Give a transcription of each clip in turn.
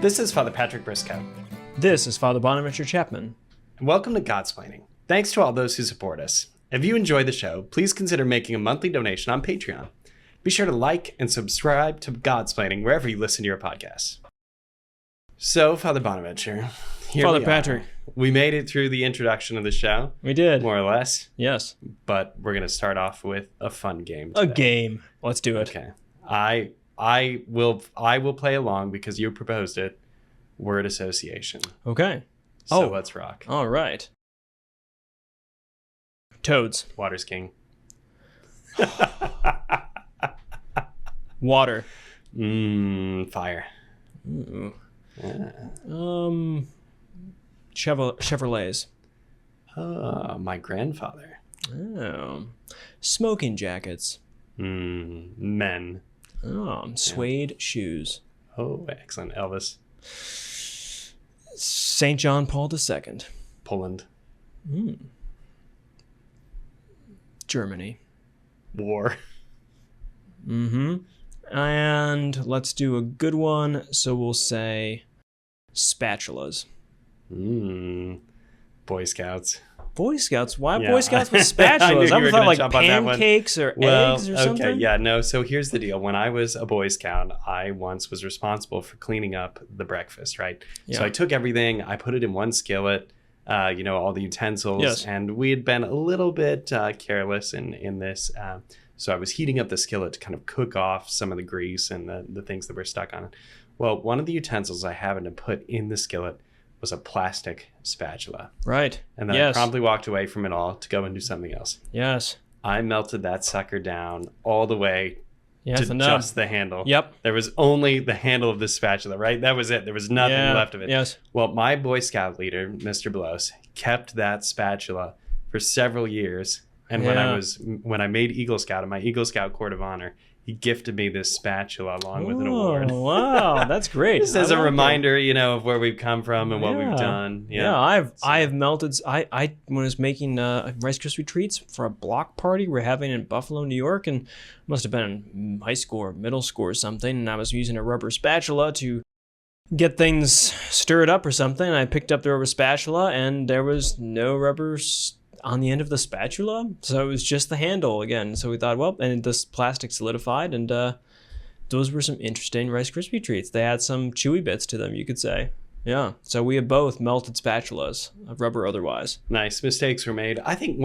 This is Father Patrick Briscoe. This is Father Bonaventure Chapman. And welcome to Godsplaining. Thanks to all those who support us. If you enjoy the show, please consider making a monthly donation on Patreon. Be sure to like and subscribe to Godsplaining wherever you listen to your podcasts. So, Father Bonaventure, here Father we Patrick. are. We made it through the introduction of the show. We did. More or less. Yes. But we're going to start off with a fun game today. A game. Let's do it. Okay. I will play along because you proposed it. Word association. Okay. So let's rock. All right. Toads. Water's king. Water. Fire. Ooh. Yeah. Chevrolets. My grandfather. Oh. Smoking jackets. Men. Oh. Suede shoes. Oh, excellent. Elvis. St. John Paul II. Poland. Germany. War. And let's do a good one. So we'll say spatulas. Boy Scouts. Boy Scouts? Why Yeah. Boy Scouts with spatulas? I thought like jump on that one. pancakes or eggs or something. Okay, yeah, no. So here's the deal. When I was a Boy Scout, I once was responsible for cleaning up the breakfast, right? Yeah. So I took everything, I put it in one skillet, all the utensils, Yes. and we had been a little bit careless in this. So I was heating up the skillet to kind of cook off some of the grease and the things that were stuck on it. Well, one of the utensils I happened to put in the skillet was a plastic spatula. Right. And then Yes. I promptly walked away from it all to go and do something else. Yes. I melted that sucker down all the way Yes. to And just the handle. Yep. There was only the handle of the spatula, right? That was it. There was nothing left of it. Yes. Well, my Boy Scout leader, Mr. Blows, kept that spatula for several years. And when I made Eagle Scout in my Eagle Scout Court of Honor, he gifted me this spatula along with an award. Oh, wow. That's great. Just as a reminder, of where we've come from and what we've Yeah. done. Yeah, I have melted. I when I was making Rice Krispie treats for a block party we're having in Buffalo, New York, and must have been in high school or middle school or something. And I was using a rubber spatula to get things stirred up or something. And I picked up the rubber spatula, and there was no rubber on the end of the spatula, so it was just the handle again. So we thought, well, and this plastic solidified, and those were some interesting Rice Krispie treats. They had some chewy bits to them, you could say. Yeah. So we have both melted spatulas, of rubber otherwise. Nice. Mistakes were made. I think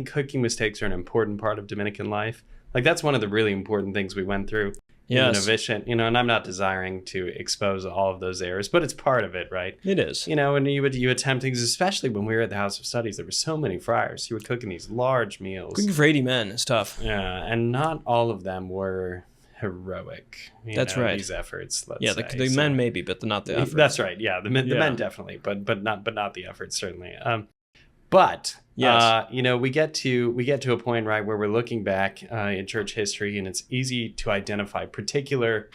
cooking mistakes are an important part of Dominican life. Like, that's one of the really important things we went through. Yes. In the novitiate, and I'm not desiring to expose all of those errors, but it's part of it, right? It is. And you attempt things, especially when we were at the House of Studies, there were so many friars who were cooking these large meals. Cooking for 80 men is tough. Yeah, and not all of them were heroic. That's right. These efforts, let's Yeah, say. the men maybe, but not the effort. That's right. Yeah, the men definitely, but not the efforts certainly. But yes. we get to a point, right, where we're looking back in church history, and it's easy to identify particular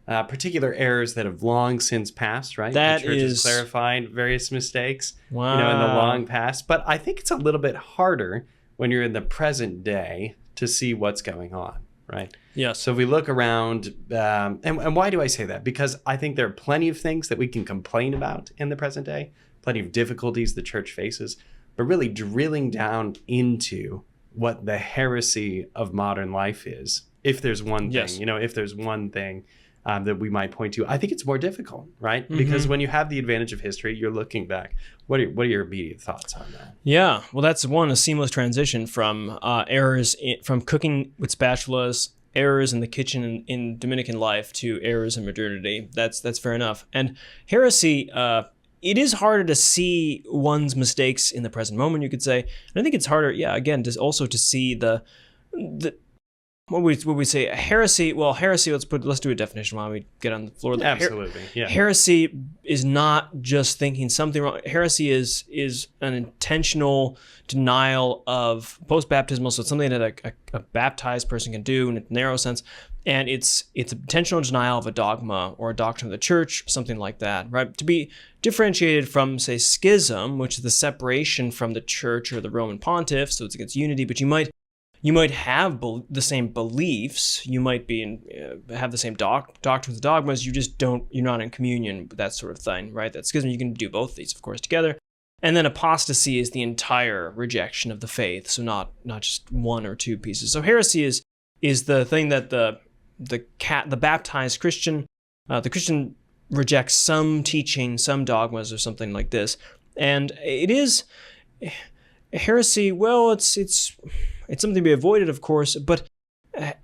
errors that have long since passed, right? That the church has is clarified various mistakes, Wow. in the long past. But I think it's a little bit harder when you're in the present day to see what's going on, right? Yes. So if we look around, and why do I say that? Because I think there are plenty of things that we can complain about in the present day, plenty of difficulties the church faces, but really drilling down into what the heresy of modern life is. If there's one thing, Yes. If there's one thing that we might point to, I think it's more difficult, right? Because when you have the advantage of history, you're looking back. What are your immediate thoughts on that? Yeah, well, that's a seamless transition from errors from cooking with spatulas, errors in the kitchen in Dominican life, to errors in modernity. That's fair enough. And heresy, it is harder to see one's mistakes in the present moment, you could say. And I think it's harder, again, also to see the what we say a heresy. Well, heresy. Let's do a definition while we get on the floor. Absolutely, yeah. Heresy is not just thinking something wrong. Heresy is an intentional denial of post-baptismal, so it's something that a baptized person can do in a narrow sense, and it's an intentional denial of a dogma or a doctrine of the church, something like that, right? To be differentiated from, say, schism, which is the separation from the church or the Roman pontiff, so it's against unity, but you might You might have the same beliefs. You might have the same doctrines, dogmas. You're not in communion, that sort of thing, right? That schism, you can do both of these, of course, together. And then apostasy is the entire rejection of the faith, so not just one or two pieces. So heresy is the thing that the baptized Christian, the Christian rejects some teaching, some dogmas, or something like this. And it is heresy. Well, it's something to be avoided, of course, but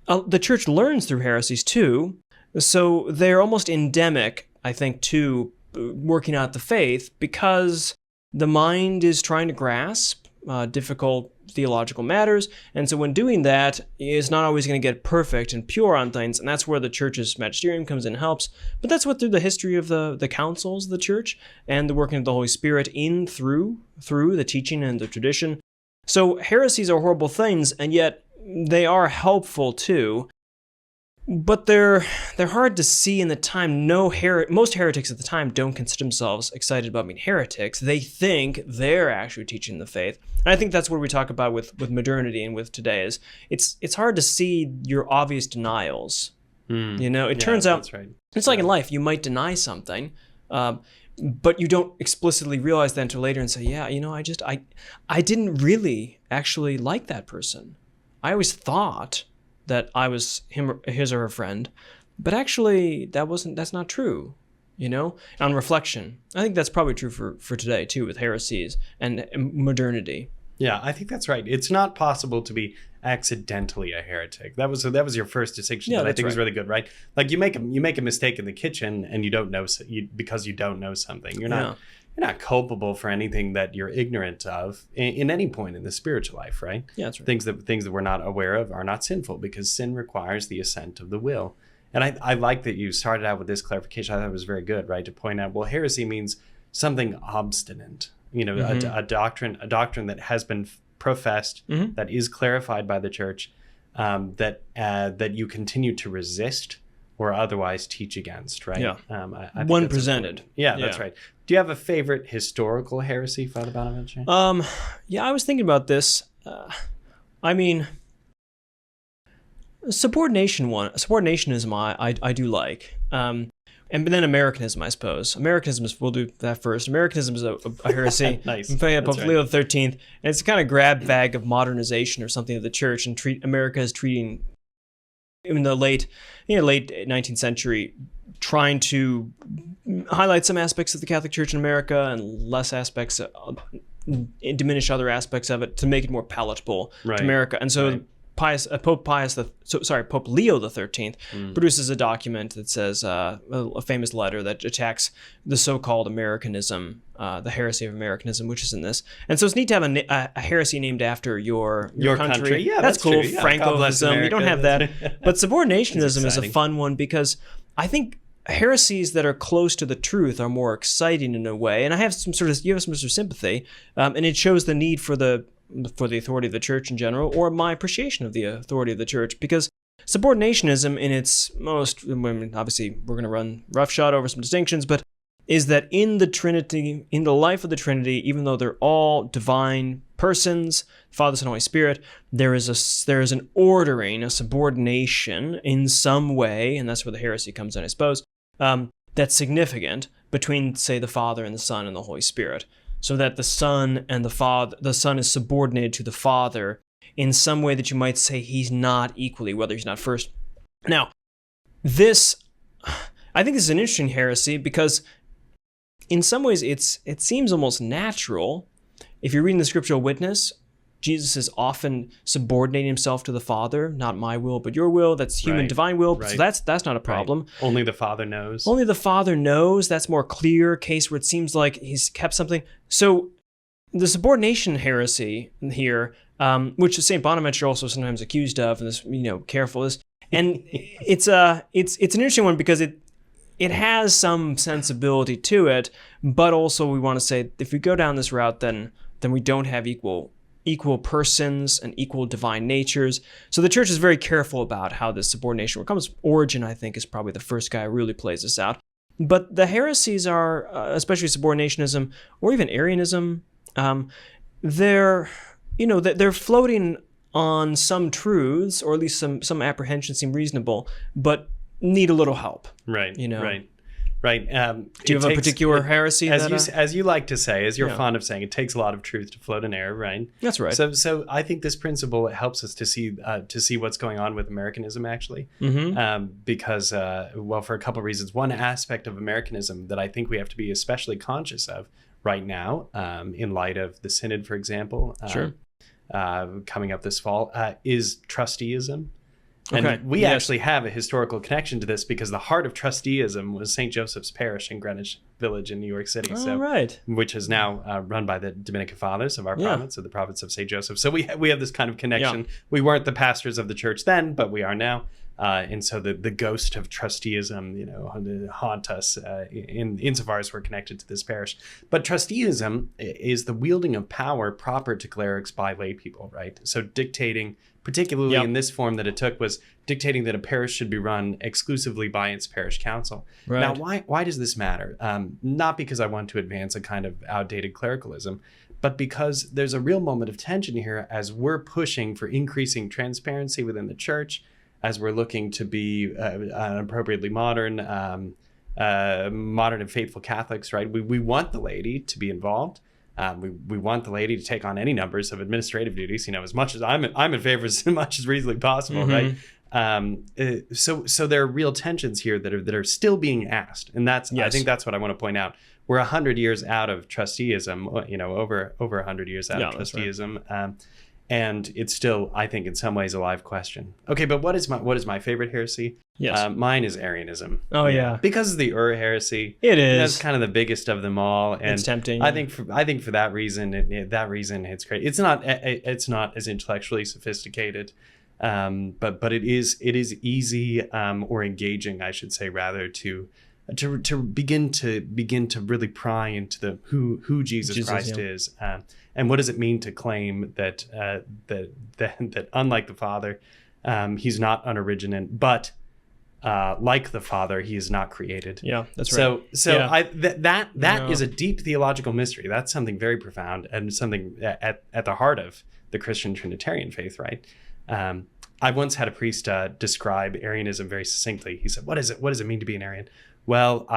the church learns through heresies too. So they're almost endemic, I think, to working out the faith, because the mind is trying to grasp difficult theological matters, and so when doing that, it's not always going to get perfect and pure on things, and that's where the church's magisterium comes in and helps. But that's what, through the history of the councils of the church and the working of the Holy Spirit through the teaching and the tradition. So heresies are horrible things, and yet they are helpful too. But they're hard to see in the time. Most heretics at the time don't consider themselves excited about being heretics. They think they're actually teaching the faith. And I think that's what we talk about with modernity and with today is it's hard to see your obvious denials. It turns out that's right. It's like in life, you might deny something, but you don't explicitly realize that until later and say, yeah, I didn't really actually like that person. I always thought that I was his or her friend, but actually that's not true, on reflection. I think that's probably true for today too, with heresies and modernity. Yeah, I think that's right. It's not possible to be accidentally a heretic. That was your first distinction that I think was really good, right? Like you make a mistake in the kitchen and you don't know because you don't know something. You're not culpable for anything that you're ignorant of in any point in the spiritual life, right? Yeah, that's right. Things that we're not aware of are not sinful because sin requires the assent of the will. And I like that you started out with this clarification. I thought it was very good, right? To point out, well, heresy means something obstinate, a doctrine that has been professed, that is clarified by the church, that you continue to resist or otherwise teach against, right? Yeah. I think When that's presented. important. Yeah, that's right. Do you have a favorite historical heresy, Father Bonaventure? Yeah, I was thinking about this. Subordinationism I do like. And then Americanism, I suppose. We'll do that first. Americanism is a heresy. Nice. Pope Leo XIII. And it's a kind of grab bag of modernization or something of the church, and America is treating, in the late 19th century, trying to highlight some aspects of the Catholic Church in America and less aspects, diminish other aspects of it to make it more palatable to America. And so Pope Leo XIII produces a document that says a famous letter that attacks the so-called Americanism, the heresy of Americanism, which is in this. And so it's neat to have a heresy named after your country. Yeah, that's cool. True. Yeah, Francoism, you don't have that. But subordinationism is a fun one because I think heresies that are close to the truth are more exciting in a way. And you have some sort of sympathy, and it shows the need for the authority of the church in general, or my appreciation of the authority of the church, because subordinationism in its most, obviously we're going to run roughshod over some distinctions, but is that in the Trinity, in the life of the Trinity, even though they're all divine persons, Father, Son, Holy Spirit, there is an ordering, a subordination in some way, and that's where the heresy comes in, I suppose, that's significant between, say, the Father and the Son and the Holy Spirit. So that the Son is subordinated to the Father in some way that you might say he's not equally, whether he's not first. Now, I think this is an interesting heresy because in some ways it seems almost natural. If you're reading the scriptural witness, Jesus is often subordinating himself to the Father, not my will, but your will. That's human divine will. Right. So that's not a problem. Right. Only the Father knows. Only the Father knows. That's more clear case where it seems like he's kept something. So the subordination heresy here, which St. Bonaventure also sometimes accused of, and this, careful is, and it's an interesting one because it has some sensibility to it, but also we want to say if we go down this route, then we don't have equal persons and equal divine natures. So the church is very careful about how this subordination comes. Origen, I think, is probably the first guy who really plays this out. But the heresies are, especially subordinationism or even Arianism, they're floating on some truths, or at least some apprehensions seem reasonable, but need a little help. Right. You know? Right. Do you have a particular heresy as you like to say, as you're fond of saying, it takes a lot of truth to float an error, right? That's right. So I think this principle helps us to see what's going on with Americanism, actually, because for a couple of reasons. One aspect of Americanism that I think we have to be especially conscious of right now, in light of the Synod, for example, coming up this fall, is trusteeism. And we actually have a historical connection to this, because the heart of trusteeism was St. Joseph's Parish in Greenwich Village in New York City, which is now run by the Dominican Fathers of our province, of the province of St. Joseph. So we have this kind of connection. Yeah. We weren't the pastors of the church then, but we are now. And so the ghost of trusteeism, haunt us insofar as we're connected to this parish. But trusteeism is the wielding of power proper to clerics by lay people, right? So dictating, particularly in this form that it took, was dictating that a parish should be run exclusively by its parish council. Right. Now, why does this matter? Not because I want to advance a kind of outdated clericalism, but because there's a real moment of tension here as we're pushing for increasing transparency within the church, as we're looking to be appropriately modern and faithful Catholics, right? We want the laity to be involved. We want the laity to take on any numbers of administrative duties, as much as I'm in favor as much as reasonably possible, right? So there are real tensions here that are still being asked, and I think that's what I want to point out. We're 100 years out of trusteeism, over 100 years out of trusteeism. Right. And it's still, I think, in some ways, a live question. Okay, but what is my favorite heresy? Yes, mine is Arianism. Oh yeah, because of the heresy. It is. That's kind of the biggest of them all, and it's tempting. I think for that reason, it's great. It's not as intellectually sophisticated, but it is easy or engaging, I should say, rather to begin to really pry into who Jesus Christ is. And what does it mean to claim that unlike the Father, he's not unoriginate, but like the Father, he is not created. Yeah, that's right. So that is a deep theological mystery. That's something very profound and something at the heart of the Christian Trinitarian faith, right? I once had a priest describe Arianism very succinctly. He said, "What does it mean to be an Arian?" Well,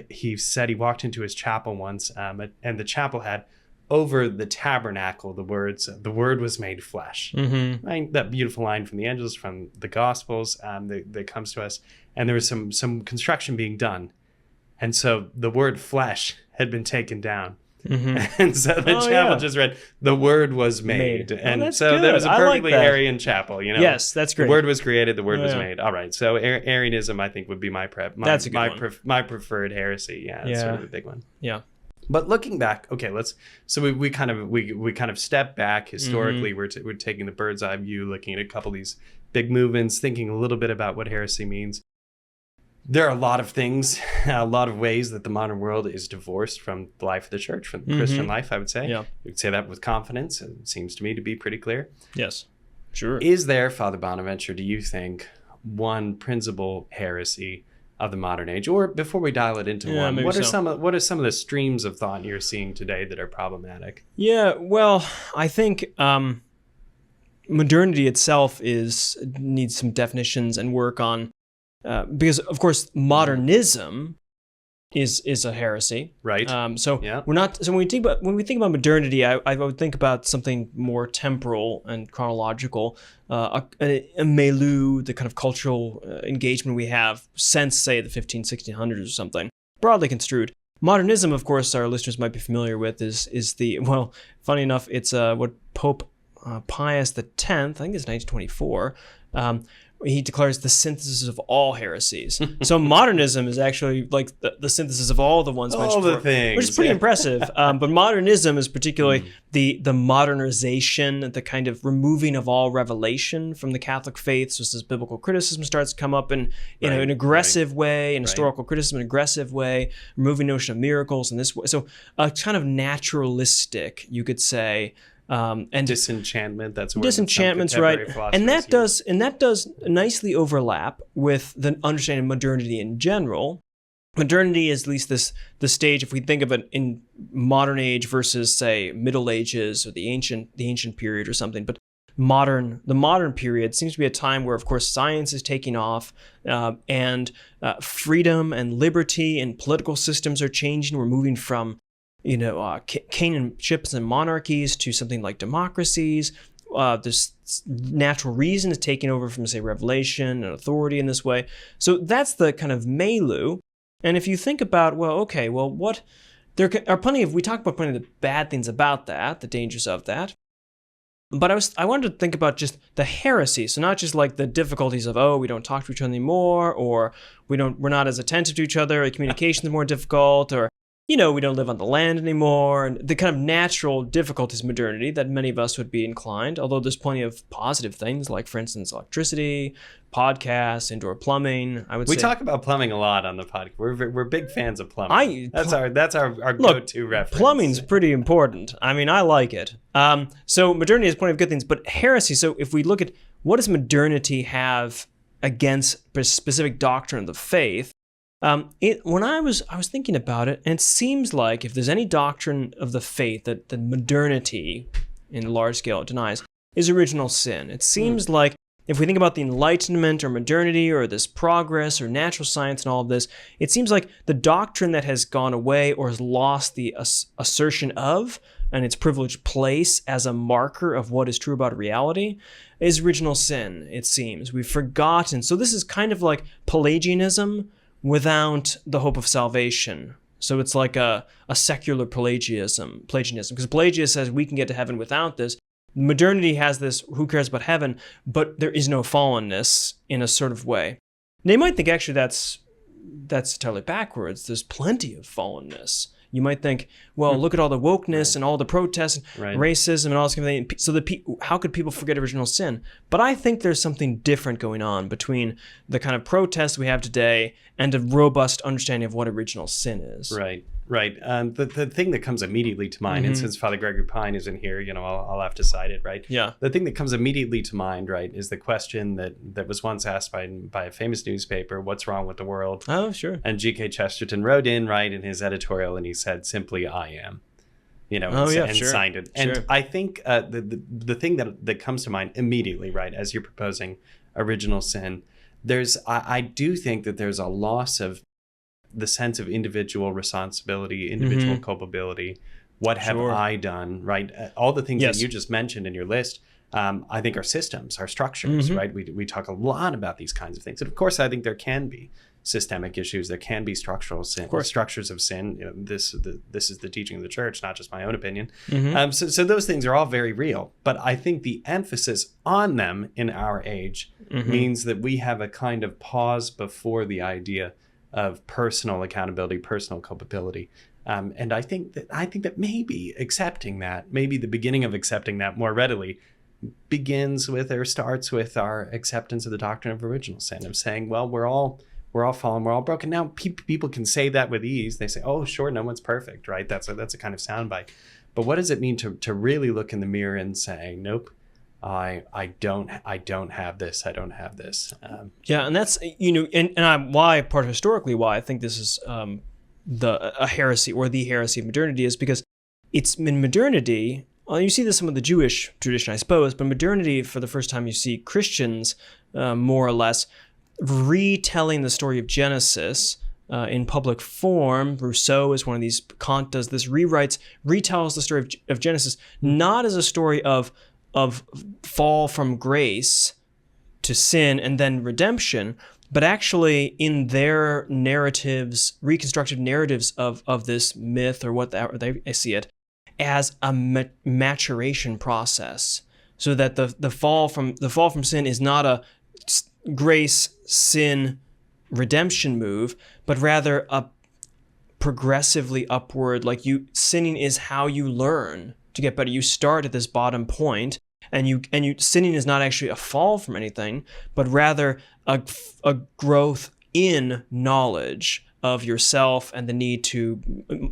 he said he walked into his chapel once, and the chapel had, over the tabernacle, the words, "The Word was made flesh." Mm-hmm. Right? That beautiful line from the Angels, from the Gospels, that comes to us. And there was some construction being done. And so the word flesh had been taken down. Mm-hmm. And so the chapel just read, "The Word was made." And so there was a perfectly Arian chapel, Yes, that's great. The Word was created, the Word was made. All right. So Arianism, I think, would be my preferred heresy. Yeah, that's sort of the big one. Yeah. But looking back, okay, we kind of step back historically. Mm-hmm. We're taking the bird's eye view, looking at a couple of these big movements, thinking a little bit about what heresy means. There are a lot of things, a lot of ways that the modern world is divorced from the life of the church, from the Christian life, I would say. Yeah. We could say that with confidence. It seems to me to be pretty clear. Yes, sure. Is there, Father Bonaventure, do you think, one principal heresy of the modern age? Or before we dial it into one, what are some of the streams of thought you're seeing today that are problematic? Yeah, well, I think modernity itself needs some definitions and work on, because of course modernism is a heresy, right? We're not. So when we think about modernity, I would think about something more temporal and chronological, a milieu, the kind of cultural engagement we have since, say, the 1600s or something, broadly construed. Modernism, of course, our listeners might be familiar with, is funny enough, it's what Pope Pius X, I think it's 1924. He declares the synthesis of all heresies. So modernism is actually like the synthesis of all the ones mentioned before, things, which is pretty impressive. But modernism is particularly the modernization, the kind of removing of all revelation from the Catholic faith. So as biblical criticism starts to come up in an aggressive way, in historical criticism, in an aggressive way, removing notion of miracles in this way. So a kind of naturalistic, you could say. And disenchantment, that's disenchantment's right, and that does nicely overlap with the understanding of modernity in general. Modernity is at least the stage, if we think of it in modern age versus, say, Middle Ages or the ancient period or something. But the modern period seems to be a time where, of course, science is taking off, and freedom and liberty and political systems are changing. We're moving from, cananships and monarchies to something like democracies. This natural reason is taking over from, say, revelation and authority in this way. So that's the kind of milieu. And if you think about, there are plenty of, we talk about plenty of the bad things about that, the dangers of that. But I wanted to think about just the heresy. So not just like the difficulties of, we don't talk to each other anymore, or we're not as attentive to each other, communication is more difficult, or, we don't live on the land anymore, and the kind of natural difficulties of modernity that many of us would be inclined, although there's plenty of positive things, like, for instance, electricity, podcasts, indoor plumbing. We talk about plumbing a lot on the podcast. We're big fans of plumbing. That's our go-to reference. Plumbing's pretty important. I mean, I like it. So modernity has plenty of good things, but heresy. So if we look at what does modernity have against a specific doctrine of the faith, when I was thinking about it, and it seems like if there's any doctrine of the faith that the modernity, in large scale, denies, is original sin. It seems like if we think about the Enlightenment or modernity or this progress or natural science and all of this, it seems like the doctrine that has gone away or has lost the assertion of and its privileged place as a marker of what is true about reality is original sin, it seems. We've forgotten. So this is kind of like Pelagianism without the hope of salvation. So it's like a secular Pelagianism, because Pelagius says we can get to heaven without this. Modernity has this, who cares about heaven, but there is no fallenness in a sort of way. Now you might think actually that's entirely backwards. There's plenty of fallenness. You might think, look at all the wokeness and all the protests and racism and all this kind of thing. So how could people forget original sin? But I think there's something different going on between the kind of protests we have today and a robust understanding of what original sin is. Right. The thing that comes immediately to mind, and since Father Gregory Pine isn't here, I'll have to cite it, right? Yeah. The thing that comes immediately to mind, right, is the question that was once asked by a famous newspaper, what's wrong with the world? Oh, sure. And G.K. Chesterton wrote in his editorial, and he said simply, I am. Signed it. And sure. I think the thing that comes to mind immediately, right, as you're proposing original sin, I do think that there's a loss of the sense of individual responsibility, individual culpability. What have I done, right? All the things that you just mentioned in your list, I think are systems, are structures, right? We talk a lot about these kinds of things. And of course, I think there can be systemic issues. There can be structural sin, structures of sin. This is the teaching of the church, not just my own opinion. So those things are all very real. But I think the emphasis on them in our age means that we have a kind of pause before the idea of personal accountability, personal culpability. And I think that maybe accepting that, maybe the beginning of accepting that more readily begins with or starts with our acceptance of the doctrine of original sin, of saying, well, we're all fallen, we're all broken. Now, people can say that with ease. They say, oh, sure, no one's perfect, right? That's a kind of soundbite. But what does it mean to really look in the mirror and say, nope, I don't have this. I don't have this. And that's historically why I think this is a heresy or the heresy of modernity is because it's in modernity. Well, you see this in some of the Jewish tradition, I suppose, but modernity, for the first time, you see Christians more or less retelling the story of Genesis in public form. Rousseau is one of these. Kant does this. Retells the story of Genesis not as a story of fall from grace to sin and then redemption, but actually in their narratives, reconstructed narratives of this myth or what they see it as a maturation process, so that the fall from sin is not a grace, sin, redemption move, but rather a progressively upward. Like sinning is how you learn to get better. You start at this bottom point. And you sinning is not actually a fall from anything, but rather a growth in knowledge of yourself and the need to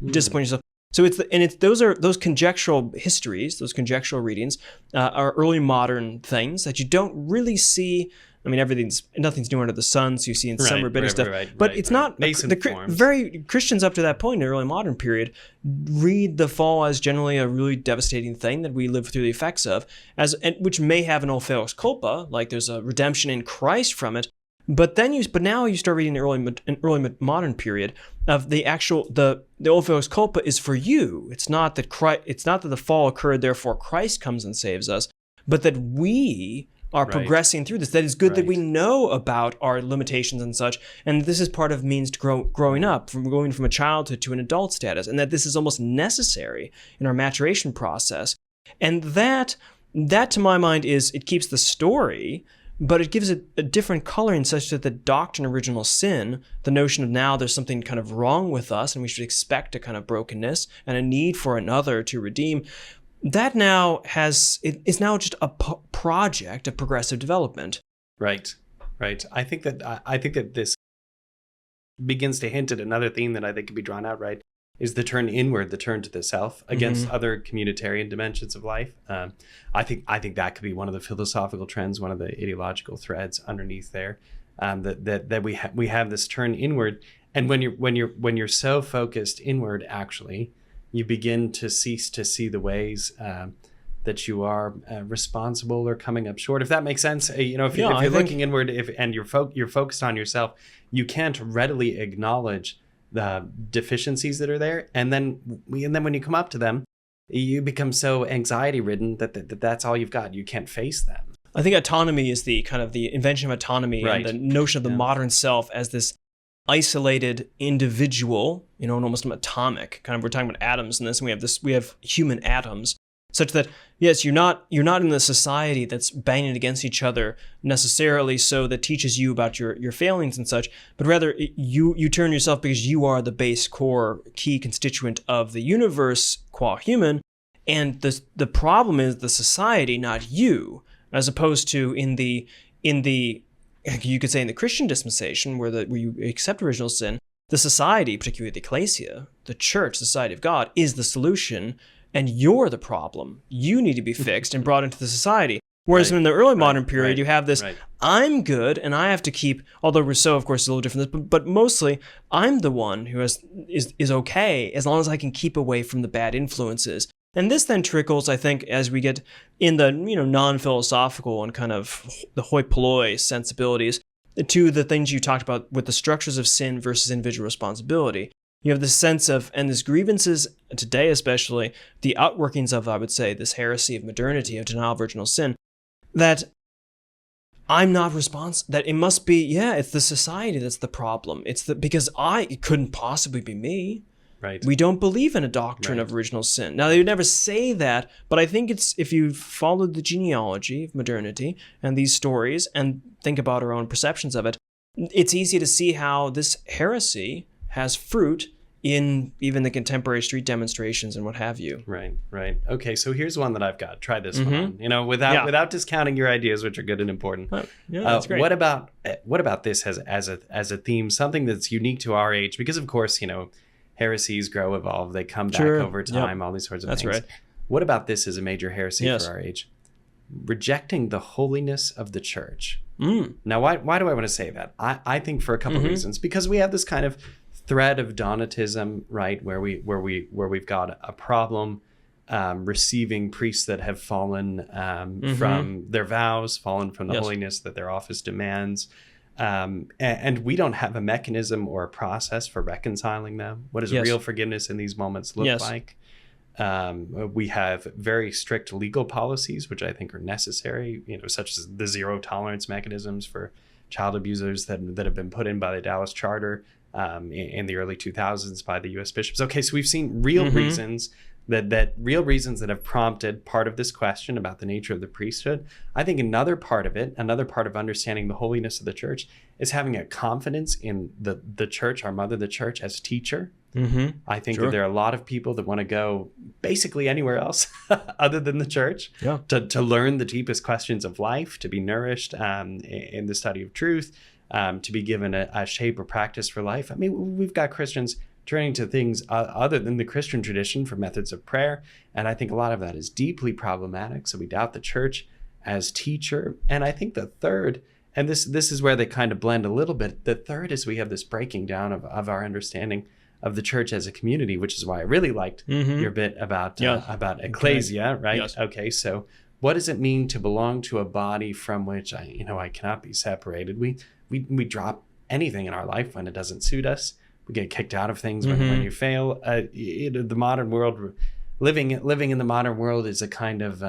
discipline yourself. So those conjectural histories, those conjectural readings are early modern things that you don't really see I mean, nothing's new under the sun, so you see in some rabbinic stuff. But it's not Christians up to that point in the early modern period read the fall as generally a really devastating thing that we live through the effects of, which may have an Orpheus culpa, like there's a redemption in Christ from it. But now you start reading the early modern period of the Orpheus culpa is for you. It's not that the fall occurred, therefore Christ comes and saves us, but that we are progressing through this. That it's good that we know about our limitations and such, and this is part of means to growing up, from going from a childhood to an adult status, and that this is almost necessary in our maturation process. And that to my mind it keeps the story, but it gives it a different coloring such that the doctrine of original sin, the notion of now there's something kind of wrong with us and we should expect a kind of brokenness and a need for another to redeem, that now is now just a project of progressive development. Right. I think that this begins to hint at another theme that I think can be drawn out, right, is the turn inward, the turn to the self against other communitarian dimensions of life. I think that could be one of the philosophical trends, one of the ideological threads underneath there, that we have this turn inward, and when you're so focused inward, actually, you begin to cease to see the ways that you are responsible or coming up short, if that makes sense. If you're looking inward, and you're focused on yourself, you can't readily acknowledge the deficiencies that are there, and then when you come up to them, you become so anxiety ridden that's all you've got. You can't face them. I think autonomy is the kind of the invention of autonomy, and the notion of the modern self as this isolated individual, and almost atomic. Kind of, we're talking about atoms in this, and we have human atoms, such that yes, you're not in the society that's banging against each other necessarily, so that teaches you about your failings and such, but rather you turn yourself because you are the base core key constituent of the universe qua human, and the problem is the society, not you, as opposed to in the you could say in the Christian dispensation where you accept original sin, the society, particularly the ecclesia, the church, the society of God, is the solution, and you're the problem. You need to be fixed and brought into the society. Whereas in the early modern period, you have this, I'm good, and I have to keep, although Rousseau, of course, is a little different, but mostly, I'm the one who is okay as long as I can keep away from the bad influences. And this then trickles, I think, as we get in the non-philosophical and kind of the hoi polloi sensibilities, to the things you talked about with the structures of sin versus individual responsibility. You have this sense of, and this grievances today especially, the outworkings of, I would say, this heresy of modernity, of denial of original sin, that I'm not responsible, that it must be, it's the society that's the problem. Because it couldn't possibly be me. Right. We don't believe in a doctrine of original sin. Now, they would never say that, but I think it's, if you followed the genealogy of modernity and these stories and think about our own perceptions of it, it's easy to see how this heresy has fruit in even the contemporary street demonstrations and what have you. Right. Okay, so here's one that I've got. Try this one on. Without discounting your ideas, which are good and important. That's great. What about this as a theme, something that's unique to our age? Because of course, heresies grow, evolve, they come back over time, all these sorts of things. That's right. What about this as a major heresy for our age? Rejecting the holiness of the church. Now, why do I want to say that? I think for a couple of reasons. Because we have this kind of thread of Donatism, right, where we've got a problem receiving priests that have fallen from their vows, fallen from the holiness that their office demands. And we don't have a mechanism or a process for reconciling them. What does real forgiveness in these moments look like? We have very strict legal policies, which I think are necessary, such as the zero tolerance mechanisms for child abusers that have been put in by the Dallas Charter in the early 2000s by the U.S. bishops. Okay, so we've seen real reasons that have prompted part of this question about the nature of the priesthood. I think another part of understanding the holiness of the church is having a confidence in the church, our mother, the church, as teacher. I think that there are a lot of people that want to go basically anywhere else other than the church to learn the deepest questions of life, to be nourished in the study of truth, to be given a shape or practice for life. I mean, we've got Christians turning to things other than the Christian tradition for methods of prayer. And I think a lot of that is deeply problematic. So we doubt the church as teacher. And I think the third And this is where they kind of blend a little bit. The third is we have this breaking down of our understanding of the church as a community, which is why I really liked your bit about ecclesia, right? Yes. Okay, so what does it mean to belong to a body from which I cannot be separated? We drop anything in our life when it doesn't suit us. We get kicked out of things when you fail. The modern world, living in the modern world is a kind of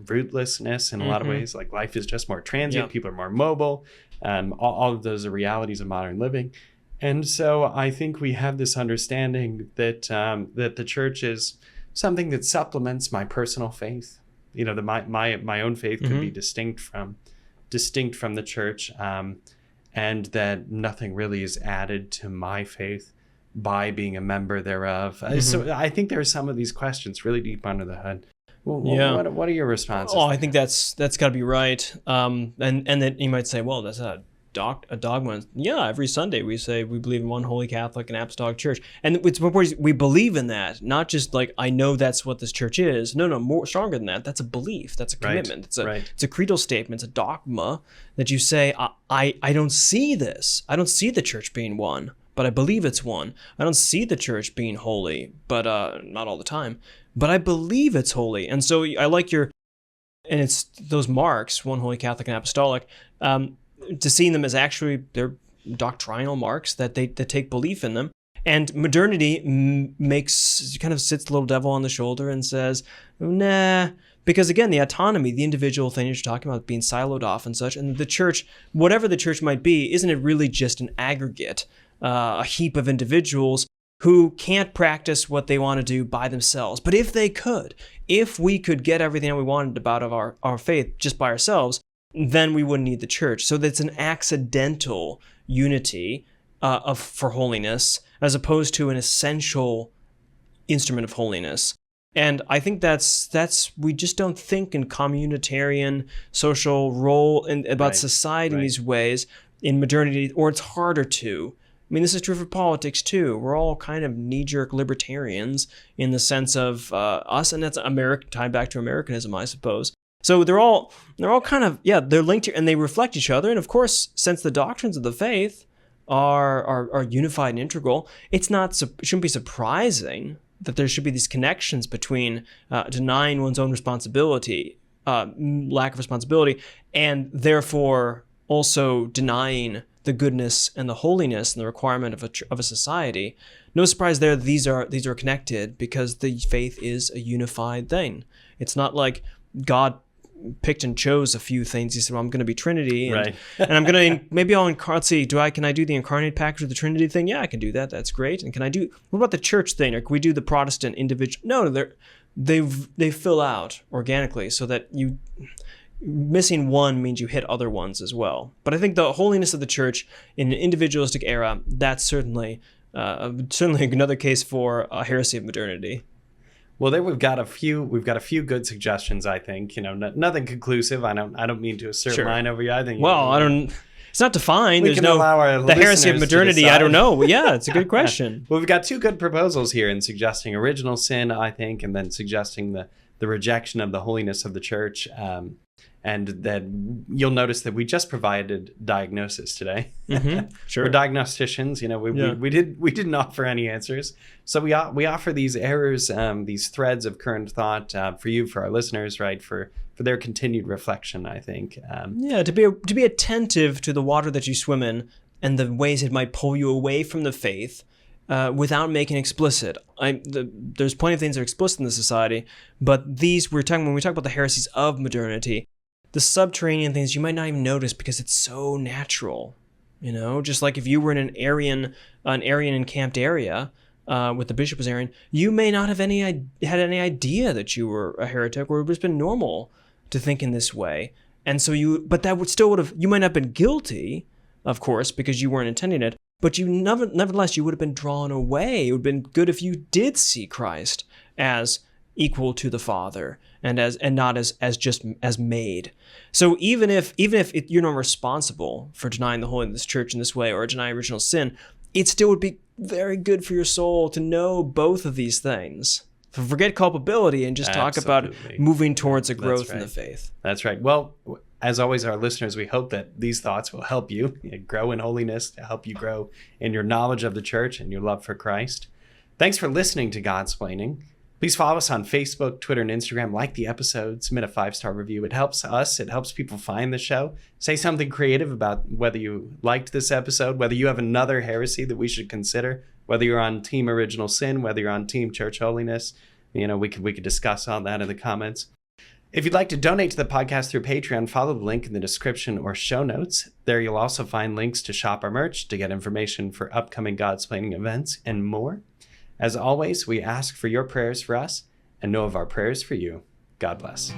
rootlessness in a lot of ways. Like life is just more transient. People are more mobile. All of those are realities of modern living. And so I think we have this understanding that that the church is something that supplements my personal faith. My own faith could be distinct from the church, and that nothing really is added to my faith by being a member thereof. So I think there are some of these questions really deep under the hood. Well, what are your responses? I think that's got to be right. And then you might say, well, that's a dogma. Yeah, every Sunday we say we believe in one holy Catholic and apostolic church, and it's important we believe in that, not just like I know that's what this church is. No, more stronger than that. That's a belief. That's a commitment. It's a creedal statement. It's a dogma that you say I don't see this. I don't see the church being one, but I believe it's one. I don't see the church being holy, but not all the time. But I believe it's holy, and so I like and it's those marks, one holy Catholic and apostolic. To seeing them as actually they're doctrinal marks that take belief in them. And modernity kind of sits the little devil on the shoulder and says, nah, because again, the autonomy, the individual thing you're talking about being siloed off and such, and the church, whatever the church might be, isn't it really just an aggregate, a heap of individuals who can't practice what they want to do by themselves? But if we could get everything that we wanted about our faith just by ourselves, then we wouldn't need the church. So that's an accidental unity for holiness, as opposed to an essential instrument of holiness. And I think that's we just don't think in communitarian social role about society in these ways in modernity, or it's harder to. I mean, this is true for politics too. We're all kind of knee-jerk libertarians in the sense of us, and that's tied back to Americanism, I suppose. So they're all kind of, they're linked here and they reflect each other. And of course, since the doctrines of the faith are unified and integral, it shouldn't be surprising that there should be these connections between denying one's own responsibility, lack of responsibility, and therefore also denying the goodness and the holiness and the requirement of a society. No surprise there. These are connected because the faith is a unified thing. It's not like God picked and chose a few things. He said, well, I'm going to be Trinity, and I'm going to, maybe I'll incarnate. See, can I do the incarnate package of the Trinity thing? Yeah, I can do that. That's great. And what about the church thing? Or can we do the Protestant individual? No, they fill out organically, so that missing one means you hit other ones as well. But I think the holiness of the church in an individualistic era, that's certainly another case for a heresy of modernity. Well, there we've got a few good suggestions. I think nothing conclusive. I don't mean to assert mine over you. I think. Well, I don't. It's not defined. There's the heresy of modernity. I don't know. Yeah, it's a good question. Well, we've got two good proposals here in suggesting original sin, I think, and then suggesting the rejection of the holiness of the church. And that you'll notice that we just provided diagnosis today. Sure. We're diagnosticians. We didn't offer any answers. So we offer these errors, these threads of current thought for you, for our listeners, right? For their continued reflection, I think. To be attentive to the water that you swim in and the ways it might pull you away from the faith. Without making explicit. There's plenty of things that are explicit in the society, but when we talk about the heresies of modernity, the subterranean things you might not even notice because it's so natural. Just like if you were in an Arian encamped area, with the bishop was Arian, you may not have had any idea that you were a heretic, or it would have been normal to think in this way. And so you might not have been guilty, of course, because you weren't intending it, but nevertheless, you would have been drawn away. It would have been good if you did see Christ as equal to the Father and not as made. So even if you're not responsible for denying the holiness of this church in this way or denying original sin, it still would be very good for your soul to know both of these things. So forget culpability and just talk about moving towards a growth in the faith. That's right. Well, as always, our listeners, we hope that these thoughts will help you grow in holiness, to help you grow in your knowledge of the church and your love for Christ. Thanks for listening to Godsplaining. Please follow us on Facebook, Twitter, and Instagram. Like the episode, submit a 5-star review. It helps us. It helps people find the show. Say something creative about whether you liked this episode, whether you have another heresy that we should consider, whether you're on Team Original Sin, whether you're on Team Church Holiness. We could discuss all that in the comments. If you'd like to donate to the podcast through Patreon, follow the link in the description or show notes. There you'll also find links to shop our merch, to get information for upcoming Godsplaining events, and more. As always, we ask for your prayers for us and know of our prayers for you. God bless.